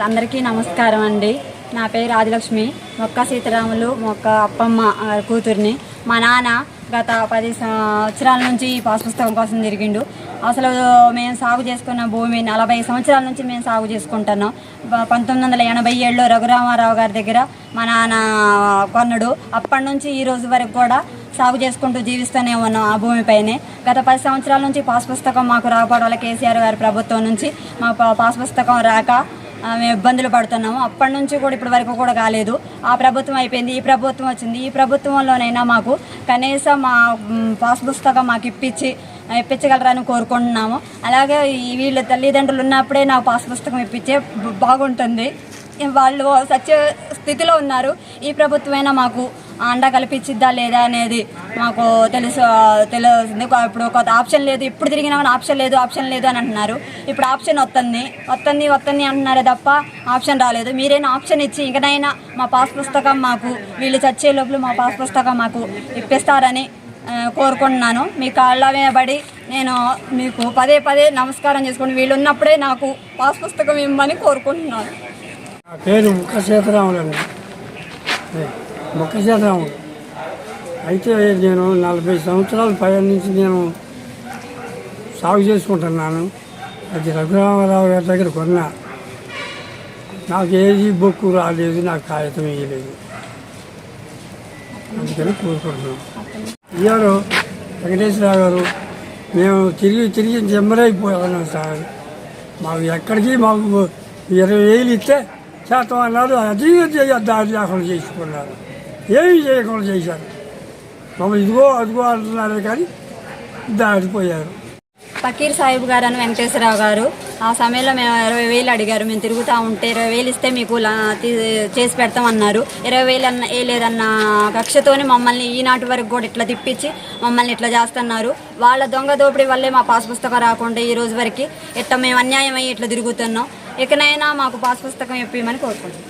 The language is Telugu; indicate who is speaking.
Speaker 1: అందరికీ నమస్కారం అండి. నా పేరు ఆదిలక్ష్మి. మొక్క సీతారాములు మొక్క అప్పమ్మ కూతుర్ని. మా నాన్న గత 10 సంవత్సరాల నుంచి ఈ పాస్ పుస్తకం కోసం తిరిగిండు. అసలు మేము సాగు చేసుకున్న భూమి 40 సంవత్సరాల నుంచి మేము సాగు చేసుకుంటున్నాం. 1987లో రఘురామారావు గారి దగ్గర మా నాన్న కొన్నాడు. అప్పటి నుంచి ఈ రోజు వరకు కూడా సాగు చేసుకుంటూ జీవిస్తూనే ఉన్నాం ఆ భూమిపైనే. గత 10 సంవత్సరాల నుంచి పాస్ పుస్తకం మాకు రాకపోవడం వల్ల కేసీఆర్ గారి ప్రభుత్వం నుంచి మా పాస్ పుస్తకం రాక మేము ఇబ్బందులు పడుతున్నాము. అప్పటి నుంచి కూడా ఇప్పటి వరకు కూడా కాలేదు. ఆ ప్రభుత్వం అయిపోయింది, ఈ ప్రభుత్వం వచ్చింది. ఈ ప్రభుత్వంలోనైనా మాకు కనీసం మా పాస్ పుస్తకం మాకు ఇప్పించగలరని కోరుకుంటున్నాము. అలాగే వీళ్ళ తల్లిదండ్రులు ఉన్నప్పుడే నాకు పాస్ పుస్తకం ఇప్పించే బాగుంటుంది. వాళ్ళు సత్య స్థితిలో ఉన్నారు. ఈ ప్రభుత్వమైనా మాకు అండ కల్పించిద్దా లేదా అనేది మాకు తెలుస్తుంది. ఇప్పుడు ఒక ఆప్షన్ లేదు, ఇప్పుడు తిరిగినా ఆప్షన్ లేదు అని అంటున్నారు. ఇప్పుడు ఆప్షన్ వస్తుంది అంటున్నారే తప్ప ఆప్షన్ రాలేదు. మీరైనా ఆప్షన్ ఇచ్చి ఇంకనైనా మా పాస్ పుస్తకం మాకు వీళ్ళు చచ్చే లోపల మా పాస్ పుస్తకం మాకు ఇప్పిస్తారని కోరుకుంటున్నాను. మీ కాళ్ళ మీద పడి నేను మీకు పదే నమస్కారం చేసుకుని వీళ్ళు ఉన్నప్పుడే నాకు పాస్ పుస్తకం ఇవ్వమని కోరుకుంటున్నాను.
Speaker 2: నా పేరు ముక్క సీతారాములు అండి. ముక్క సీతారాములు అయితే నేను 40 సంవత్సరాల పైన నుంచి నేను సాగు చేసుకుంటున్నాను. అది రఘురామారావు గారి దగ్గర కొన్నా. నాకు ఏది బొక్కు రాలేదు, నాకు కాగితం వేయలేదు. అందుకని కోరుకుంటున్నాను. ఇయ్యారు వెంకటేశ్వరరావు గారు మేము తిరిగి జమ్మరైపోయాను సార్. మాకు ఎక్కడికి మాకు 20,000 ఇస్తే శాతం అన్నారు. అది దారి లేకుండా చేసుకున్నారు. ఏమి చేయకుండా చేశారు. మమ్మల్ని ఇదిగో అదిగో అంటున్నారే కానీ దారిపోయారు.
Speaker 1: ఫకీర్ సాహిబ్ గారు అని వెంకటేశ్వరరావు గారు ఆ సమయంలో మేము 20,000 అడిగారు. మేము తిరుగుతూ ఉంటే 20,000 ఇస్తే మీకు చేసి పెడతామన్నారు. 20,000 వేయలేదన్న కక్షతోని మమ్మల్ని ఈనాటి వరకు కూడా ఇట్లా తిప్పించి మమ్మల్ని ఇట్లా చేస్తున్నారు. వాళ్ళ దొంగ దోపిడీ వల్లే మా పాస్ పుస్తకం రాకుండా ఈ రోజు వరకు ఇట్లా మేము అన్యాయం అయ్యి ఇట్లా తిరుగుతున్నాం. ఇకనైనా మాకు పాస్ పుస్తకం ఇప్పిమని కోరుకుంటున్నాం.